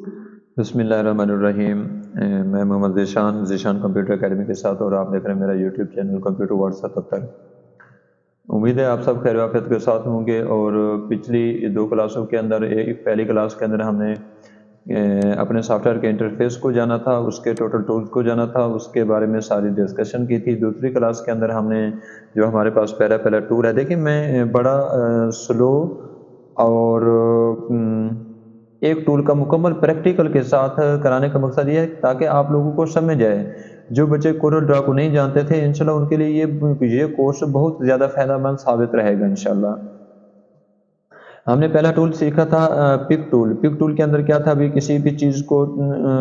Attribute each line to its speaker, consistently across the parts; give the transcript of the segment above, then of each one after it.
Speaker 1: बिस्मिल्लाहिर्रहमानिर्रहीम। मैं Mohammad Zeeshan computer academy के साथ और आप देख रहे हैं मेरा यूट्यूब चैनल कंप्यूटर वर्ल्ड 77। उम्मीद है आप सब खैर आफियत के साथ होंगे। और पिछली दो क्लासों के अंदर, एक पहली क्लास के अंदर हमने अपने सॉफ्टवेयर के इंटरफेस को जाना था, उसके टोटल टूल्स को जाना था, उसके बारे में सारी डिस्कशन की थी। दूसरी क्लास के अंदर हमने जो हमारे पास पहला टूल है, देखिए मैं बड़ा स्लो और एक टूल का मुकम्मल प्रैक्टिकल के साथ कराने का मकसद ये है ताकि आप लोगों को समझ आए। जो बच्चे कोरल ड्रा को नहीं जानते थे, इंशाल्लाह उनके लिए ये कोर्स बहुत ज़्यादा फायदेमंद साबित रहेगा इंशाल्लाह। हमने पहला टूल सीखा था पिक टूल। पिक टूल के अंदर क्या था, अभी किसी भी चीज़ को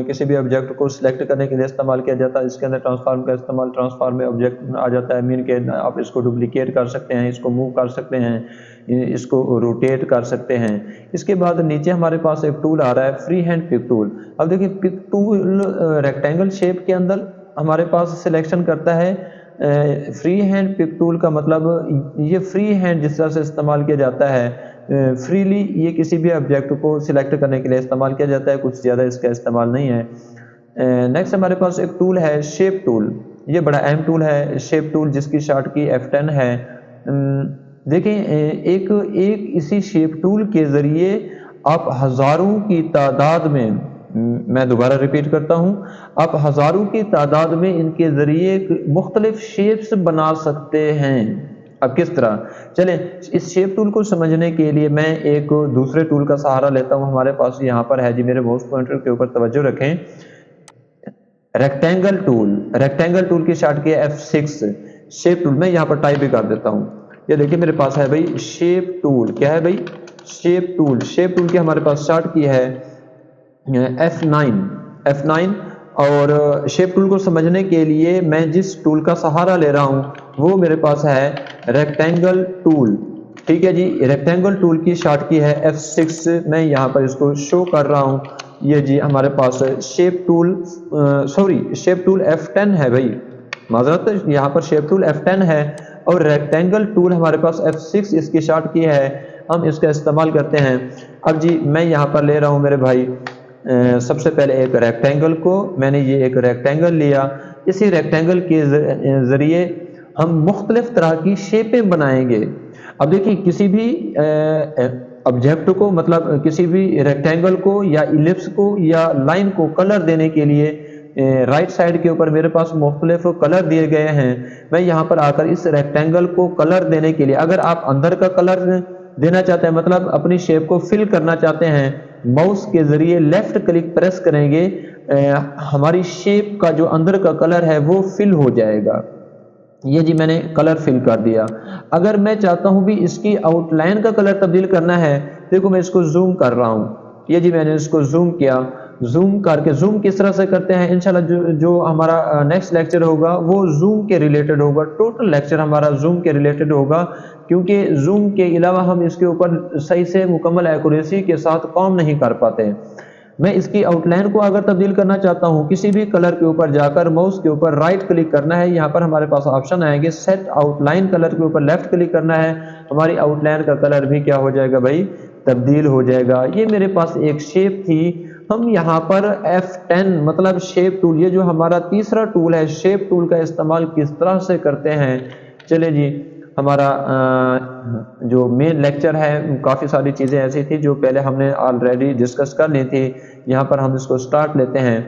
Speaker 1: किसी भी ऑब्जेक्ट को सिलेक्ट करने के लिए इस्तेमाल किया जाता है। इसके अंदर ट्रांसफार्म का इस्तेमाल, ट्रांसफार्म में ऑब्जेक्ट आ जाता है, मीन के आप इसको डुप्लीकेट कर सकते हैं, इसको मूव कर सकते हैं, इसको रोटेट कर सकते हैं। इसके बाद नीचे हमारे पास एक टूल आ रहा है फ्री हैंड पिक टूल। अब देखिए पिक टूल रेक्टेंगल शेप के अंदर हमारे पास सिलेक्शन करता है। फ्री हैंड पिक टूल का मतलब ये फ्री हैंड जिस तरह से इस्तेमाल किया जाता है, फ्रीली ये किसी भी ऑब्जेक्ट को सिलेक्ट करने के लिए इस्तेमाल किया जाता है, कुछ ज़्यादा इसका इस्तेमाल नहीं है। नेक्स्ट हमारे पास एक टूल है शेप टूल। ये बड़ा अहम टूल है शेप टूल, जिसकी शॉर्ट की F10 है। देखें, एक एक इसी शेप टूल के ज़रिए आप हज़ारों की तादाद में, मैं दोबारा रिपीट करता हूँ, आप हज़ारों की तादाद में इनके ज़रिए मुख्तलिफ शेप्स बना सकते हैं। अब किस तरह, चलें इस शेप टूल को समझने के लिए मैं एक दूसरे टूल का सहारा लेता हूँ। हमारे पास यहाँ पर है जी, मेरे माउस पॉइंटर के ऊपर तवज्जो रखें। रेक्टेंगल टूल, रेक्टेंगल टूल की शॉर्ट की है F6। शेप टूल मैं यहाँ पर टाइप भी कर देता हूँ। ये देखिए मेरे पास है भाई शेप टूल। क्या है भाई? Shape tool. शेप टूल की हमारे पास शॉर्ट की है F9। और शेप टूल को समझने के लिए मैं जिस टूल का सहारा ले रहा हूँ वो मेरे पास है रेक्टेंगल टूल। ठीक है जी, रेक्टेंगल टूल की शॉर्ट की है F6। मैं यहाँ पर इसको शो कर रहा हूँ। ये जी हमारे पास shape tool, shape tool F10 है भाई, माजरत यहाँ पर शेप टूल F10 है और रेक्टेंगल टूल हमारे पास F6 इसकी शॉर्ट की है। हम इसका इस्तेमाल करते हैं। अब जी मैं यहाँ पर ले रहा हूँ मेरे भाई, सबसे पहले एक रेक्टेंगल को, मैंने ये एक रेक्टेंगल लिया। इसी रेक्टेंगल के ज़रिए हम मुख्तलिफ तरह की शेपें बनाएंगे। अब देखिए किसी भी ऑब्जेक्ट को, मतलब किसी भी रेक्टेंगल को या इलिप्स को या लाइन को कलर देने के लिए राइट साइड के ऊपर मेरे पास मुख्तलिफ कलर दिए गए हैं। मैं यहाँ पर आकर इस रेक्टेंगल को कलर देने के लिए, अगर आप अंदर का कलर देना चाहते हैं, मतलब अपनी शेप को फिल करना चाहते हैं, माउस के जरिए लेफ्ट क्लिक प्रेस करेंगे, हमारी शेप का जो अंदर का कलर है वो फिल हो जाएगा। ये जी मैंने कलर फिल कर दिया। अगर मैं चाहता हूं भी इसकी आउटलाइन का कलर तब्दील करना है, देखो मैं इसको जूम कर रहा हूं। ये जी मैंने इसको जूम किया। जूम करके, जूम किस तरह से करते हैं इंशाल्लाह जो हमारा नेक्स्ट लेक्चर होगा वो जूम के रिलेटेड होगा। टोटल लेक्चर हमारा जूम के रिलेटेड होगा, क्योंकि जूम के अलावा हम इसके ऊपर सही से मुकम्मल एक्यूरेसी के साथ काम नहीं कर पाते। मैं इसकी आउटलाइन को अगर तब्दील करना चाहता हूं, किसी भी कलर के ऊपर जाकर माउस के ऊपर राइट क्लिक करना है। यहाँ पर हमारे पास ऑप्शन आएंगे, सेट आउटलाइन कलर के ऊपर लेफ्ट क्लिक करना है, हमारी आउटलाइन का कलर भी क्या हो जाएगा भाई, तब्दील हो जाएगा। ये मेरे पास एक शेप थी। हम यहाँ पर F10 मतलब शेप टूल, ये जो हमारा तीसरा टूल है शेप टूल का इस्तेमाल किस तरह से करते हैं। चले जी, हमारा जो मेन लेक्चर है, काफ़ी सारी चीज़ें ऐसी थी जो पहले हमने ऑलरेडी डिस्कस कर ली थी। यहाँ पर हम इसको स्टार्ट लेते हैं।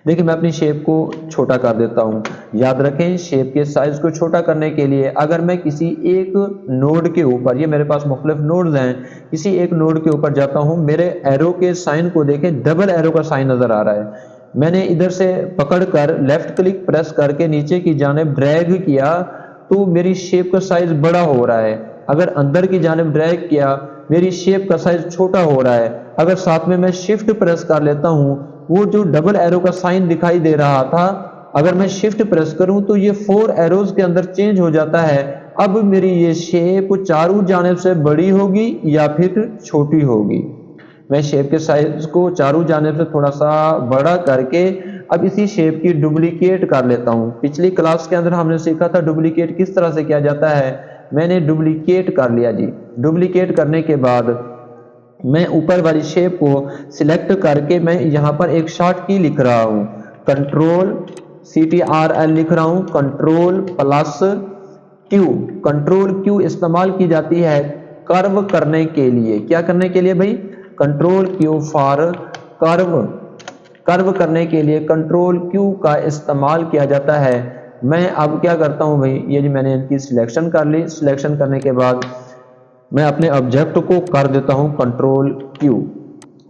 Speaker 1: देखिए मैं अपनी शेप को छोटा कर देता हूँ। याद रखें, शेप के साइज को छोटा करने के लिए अगर मैं किसी एक नोड के ऊपर, ये मेरे पास मुख्तलिफ नोड्स हैं, किसी एक नोड के ऊपर जाता हूँ, मेरे एरो के साइन को देखें, डबल एरो का साइन नज़र आ रहा है। मैंने इधर से पकड़कर लेफ्ट क्लिक प्रेस करके नीचे की जानिब ड्रैग किया तो मेरी शेप का साइज बड़ा हो रहा है। अगर अंदर की जानिब ड्रैग किया, मेरी शेप का साइज छोटा हो रहा है। अगर साथ में मैं शिफ्ट प्रेस कर लेता हूँ, वो जो डबल एरो का साइन दिखाई दे रहा था, अगर मैं शिफ्ट प्रेस करूं तो ये 4 एरोज के अंदर चेंज हो जाता है। अब मेरी ये शेप चारों जानिब से बड़ी होगी या फिर छोटी होगी। मैं शेप के साइज को चारों जानिब से थोड़ा सा बड़ा करके अब इसी शेप की डुप्लीकेट कर लेता हूं। पिछली क्लास के अंदर हमने सीखा था डुप्लीकेट किस तरह से किया जाता है। मैंने डुप्लीकेट कर लिया जी। डुप्लीकेट करने के बाद मैं ऊपर वाली शेप को सिलेक्ट करके मैं यहाँ पर एक शॉर्ट की लिख रहा हूँ, CTRL लिख रहा हूँ, कंट्रोल+Q। कंट्रोल Q इस्तेमाल की जाती है कर्व करने के लिए। क्या करने के लिए भाई? Control Q for curve. Curve करने के लिए कंट्रोल Q का इस्तेमाल किया जाता है। मैं अब क्या करता हूं भाई, ये जी मैंने इनकी सिलेक्शन कर ली। सिलेक्शन करने के बाद मैं अपने ऑब्जेक्ट को कर देता हूं कंट्रोल Q।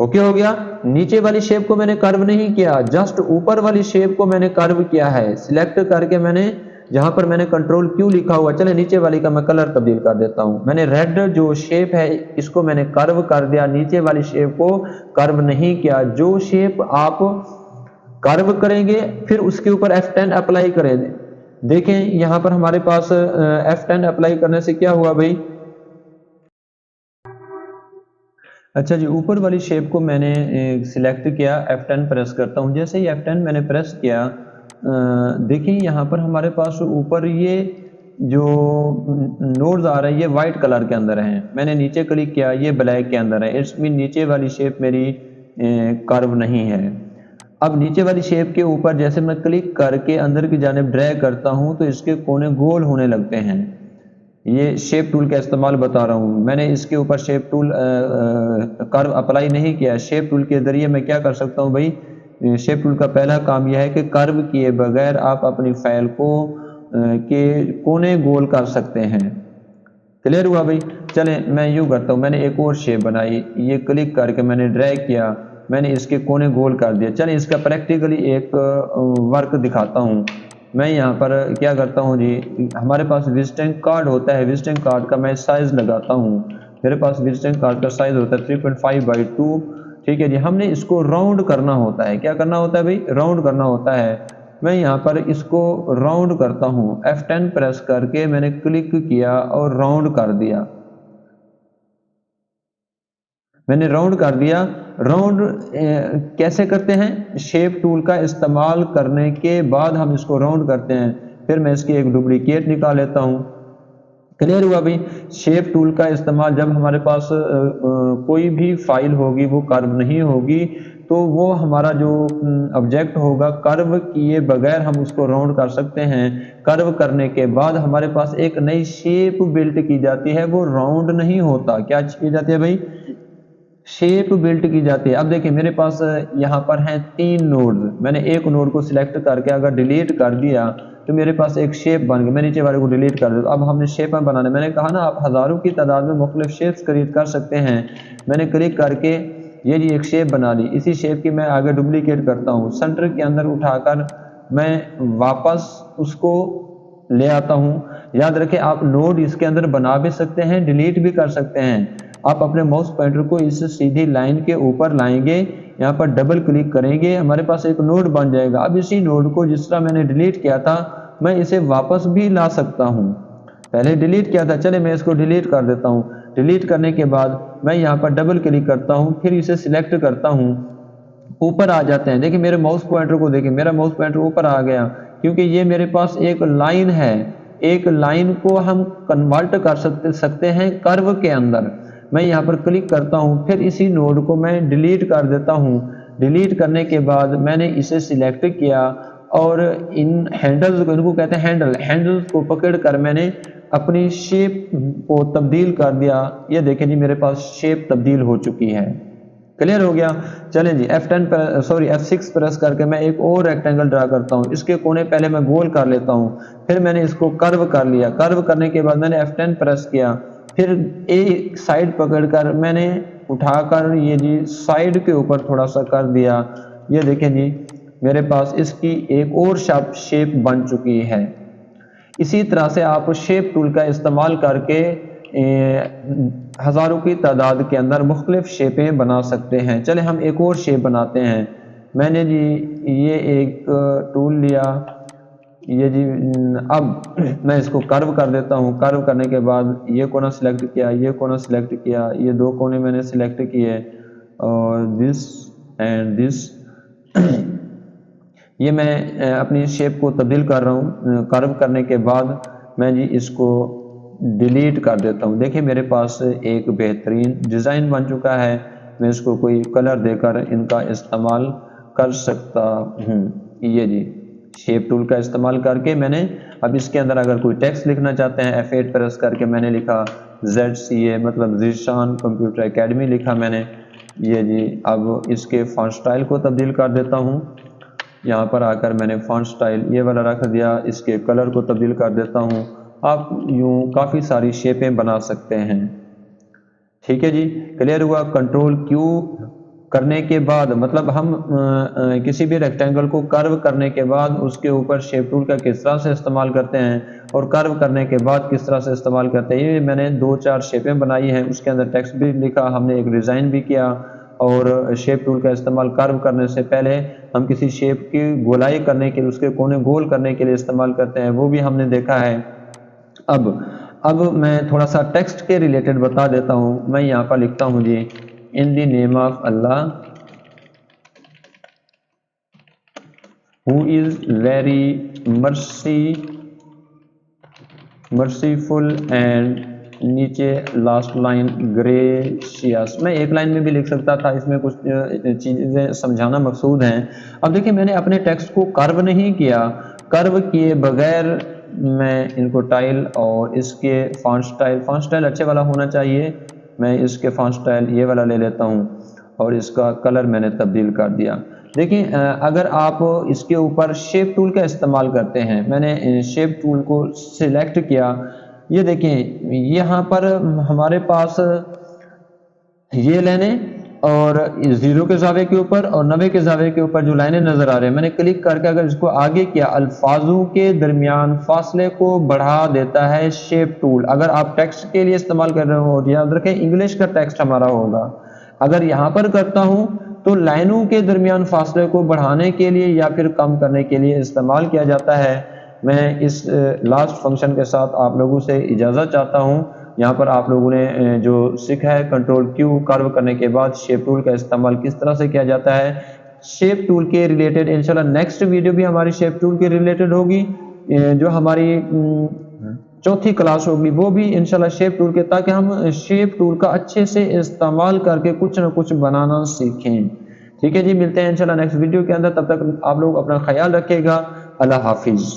Speaker 1: ओके हो गया। नीचे वाली शेप को मैंने कर्व नहीं किया, जस्ट ऊपर वाली शेप को मैंने कर्व किया है। सिलेक्ट करके मैंने जहां पर मैंने कंट्रोल Q लिखा हुआ, चले नीचे वाली का मैं कलर तब्दील कर देता हूं। मैंने रेड जो शेप है इसको मैंने कर्व कर दिया, नीचे वाली शेप को कर्व नहीं किया। जो शेप आप कर्व करेंगे फिर उसके ऊपर F10 अप्लाई करें। देखें यहां पर हमारे पास F10 अप्लाई करने से क्या हुआ भाई? अच्छा जी, ऊपर वाली शेप को मैंने सिलेक्ट किया, F10 प्रेस करता हूं। जैसे ही F10 मैंने प्रेस किया, देखिए यहाँ पर हमारे पास ऊपर ये जो नोड्स आ रहे हैं ये वाइट कलर के अंदर हैं। मैंने नीचे क्लिक किया, ये ब्लैक के अंदर है। इसमें नीचे वाली शेप मेरी कर्व नहीं है। अब नीचे वाली शेप के ऊपर जैसे मैं क्लिक करके अंदर की जानिब ड्रैग करता हूं तो इसके कोने गोल होने लगते हैं। ये शेप टूल का इस्तेमाल बता रहा हूँ। मैंने इसके ऊपर शेप टूल कर्व अप्लाई नहीं किया। शेप टूल के जरिए मैं क्या कर सकता हूँ भाई? शेप टूल का पहला काम यह है कि कर्व किए बगैर आप अपनी फाइल को के कोने गोल कर सकते हैं। क्लियर हुआ भाई? चले मैं यूँ करता हूँ। मैंने एक और शेप बनाई, ये क्लिक करके मैंने ड्रैग किया, मैंने इसके कोने गोल कर दिया। चले इसका प्रैक्टिकली एक वर्क दिखाता हूँ। मैं यहाँ पर क्या करता हूँ जी, हमारे पास विजिटिंग कार्ड होता है, विजिटिंग कार्ड का मैं साइज लगाता हूँ। मेरे पास विजिटिंग कार्ड का साइज होता है 3.5/2। ठीक है जी। हमने इसको राउंड करना होता है। क्या करना होता है भाई? राउंड करना होता है। मैं यहाँ पर इसको राउंड करता हूँ, F10 प्रेस करके मैंने क्लिक किया और राउंड कर दिया। मैंने राउंड कर दिया। राउंड कैसे करते हैं? शेप टूल का इस्तेमाल करने के बाद हम इसको राउंड करते हैं। फिर मैं इसकी एक डुप्लीकेट निकाल लेता हूँ। क्लियर हुआ भाई? शेप टूल का इस्तेमाल जब हमारे पास कोई भी फाइल होगी वो कर्व नहीं होगी तो वो हमारा जो ऑब्जेक्ट होगा कर्व किए बगैर हम उसको राउंड कर सकते हैं। कर्व करने के बाद हमारे पास एक नई शेप बिल्ट की जाती है, वो राउंड नहीं होता। क्या की जाती है भाई? शेप बिल्ट की जाती है। अब देखिए मेरे पास यहाँ पर हैं 3 नोड। मैंने एक नोड को सिलेक्ट करके अगर डिलीट कर दिया तो मेरे पास एक शेप बन गई। मैं नीचे वाले को डिलीट कर देता। अब हमने शेप में बनाने, मैंने कहा ना आप हज़ारों की तादाद में मुख्तलिफ शेप्स क्रिएट कर सकते हैं। मैंने क्लिक करके ये जी एक शेप बना ली। इसी शेप की मैं आगे डुप्लीकेट करता हूँ, सेंटर के अंदर उठाकर मैं वापस उसको ले आता हूँ। याद रखें आप नोड इसके अंदर बना भी सकते हैं, डिलीट भी कर सकते हैं। आप अपने माउस पॉइंटर को इस सीधी लाइन के ऊपर लाएंगे, यहाँ पर डबल क्लिक करेंगे, हमारे पास एक नोड बन जाएगा। अब इसी नोड को जिस तरह मैंने डिलीट किया था मैं इसे वापस भी ला सकता हूँ। पहले डिलीट किया था, चले मैं इसको डिलीट कर देता हूँ। डिलीट करने के बाद मैं यहाँ पर डबल क्लिक करता हूँ, फिर इसे सिलेक्ट करता हूँ, ऊपर आ जाते हैं। देखिए मेरे माउस पॉइंटर को देखिए, मेरा माउस पॉइंटर ऊपर आ गया क्योंकि ये मेरे पास एक लाइन है। एक लाइन को हम कन्वर्ट कर सकते हैं कर्व के अंदर। मैं यहाँ पर क्लिक करता हूँ, फिर इसी नोड को मैं डिलीट कर देता हूँ। डिलीट करने के बाद मैंने इसे सिलेक्ट किया और इन हैंडल्स को, इनको कहते हैं हैंडल्स को पकड़ कर मैंने अपनी शेप को तब्दील कर दिया। ये देखें जी मेरे पास शेप तब्दील हो चुकी है। क्लियर हो गया? चलें जी F6 प्रेस करके मैं एक और रेक्टेंगल ड्रा करता हूँ। इसके कोने पहले मैं गोल कर लेता हूँ, फिर मैंने इसको कर्व कर लिया। कर्व करने के बाद मैंने F10 प्रेस किया, फिर एक साइड पकड़कर मैंने उठाकर ये जी साइड के ऊपर थोड़ा सा कर दिया। ये देखें जी मेरे पास इसकी एक और शेप बन चुकी है। इसी तरह से आप शेप टूल का इस्तेमाल करके हज़ारों की तादाद के अंदर मुख्तलिफ शेपें बना सकते हैं। चले हम एक और शेप बनाते हैं। मैंने जी ये एक टूल लिया, ये जी अब मैं इसको कर्व कर देता हूँ। कर्व करने के बाद ये कोना सिलेक्ट किया, ये कोना सिलेक्ट किया, ये 2 कोने मैंने सिलेक्ट किए और दिस एंड दिस। ये मैं अपनी शेप को तब्दील कर रहा हूँ। कर्व करने के बाद मैं जी इसको डिलीट कर देता हूँ। देखिए मेरे पास एक बेहतरीन डिज़ाइन बन चुका है, मैं इसको कोई कलर देकर इनका इस्तेमाल कर सकता हूँ। ये जी शेप टूल का इस्तेमाल करके मैंने अब इसके अंदर अगर कोई टेक्स्ट लिखना चाहते हैं F8 प्रेस करके मैंने लिखा ZCA मतलब ज़ीशान कंप्यूटर एकेडमी लिखा मैंने। ये जी अब इसके फॉन्ट स्टाइल को तब्दील कर देता हूँ। यहाँ पर आकर मैंने फॉन्ट स्टाइल ये वाला रख दिया, इसके कलर को तब्दील कर देता हूँ। आप यूँ काफ़ी सारी शेपें बना सकते हैं। ठीक है जी, क्लियर हुआ। कंट्रोल क्यू करने के बाद मतलब हम किसी भी रेक्टेंगल को कर्व करने के बाद उसके ऊपर शेप टूल का किस तरह से इस्तेमाल करते हैं और कर्व करने के बाद किस तरह से इस्तेमाल करते हैं, ये मैंने 2-4 शेपें बनाई हैं। उसके अंदर टेक्स्ट भी लिखा, हमने एक डिज़ाइन भी किया। और शेप टूल का इस्तेमाल कर्व करने से पहले हम किसी शेप की गोलाई करने के लिए, उसके कोने गोल करने के लिए इस्तेमाल करते हैं, वो भी हमने देखा है। अब मैं थोड़ा सा टेक्स्ट के रिलेटेड बता देता हूँ। मैं यहाँ पर लिखता हूँ जी in the name of Allah who is very merciful and नीचे लास्ट लाइन ग्रेशियस। मैं एक लाइन में भी लिख सकता था, इसमें कुछ चीज़ें समझाना मकसूद हैं। अब देखिए मैंने अपने टेक्स्ट को कर्व नहीं किया, कर्व किए बगैर मैं इनको टाइल और इसके फॉन्ट स्टाइल अच्छे वाला होना चाहिए। मैं इसके फॉन्ट स्टाइल ये वाला ले लेता हूँ और इसका कलर मैंने तब्दील कर दिया। देखिए अगर आप इसके ऊपर शेप टूल का इस्तेमाल करते हैं, मैंने शेप टूल को सिलेक्ट किया, ये देखें यहाँ पर हमारे पास ये लाइनें और 0 के ज़ावे के ऊपर और 90 के ज़ावे के ऊपर जो लाइनें नज़र आ रहे हैं, मैंने क्लिक करके अगर इसको आगे किया, अल्फाजों के दरमियान फासले को बढ़ा देता है शेप टूल। अगर आप टेक्स्ट के लिए इस्तेमाल कर रहे हो, याद रखें इंग्लिश का टेक्स्ट हमारा होगा। अगर यहाँ पर करता हूँ तो लाइनों के दरमियान फासले को बढ़ाने के लिए या फिर कम करने के लिए इस्तेमाल किया जाता है। मैं इस लास्ट फंक्शन के साथ आप लोगों से इजाज़त चाहता हूँ। यहाँ पर आप लोगों ने जो सीखा है कंट्रोल क्यू कर्व करने के बाद शेप टूल का इस्तेमाल किस तरह से किया जाता है, शेप टूल के रिलेटेड इंशाल्लाह नेक्स्ट वीडियो भी हमारी शेप टूल के रिलेटेड होगी। जो हमारी चौथी क्लास होगी वो भी इंशाल्लाह शेप टूल के, ताकि हम शेप टूल का अच्छे से इस्तेमाल करके कुछ ना कुछ बनाना सीखें। ठीक है जी, मिलते हैं इंशाल्लाह नेक्स्ट वीडियो के अंदर। तब तक आप लोग अपना ख्याल रखिएगा। अल्लाह हाफिज़।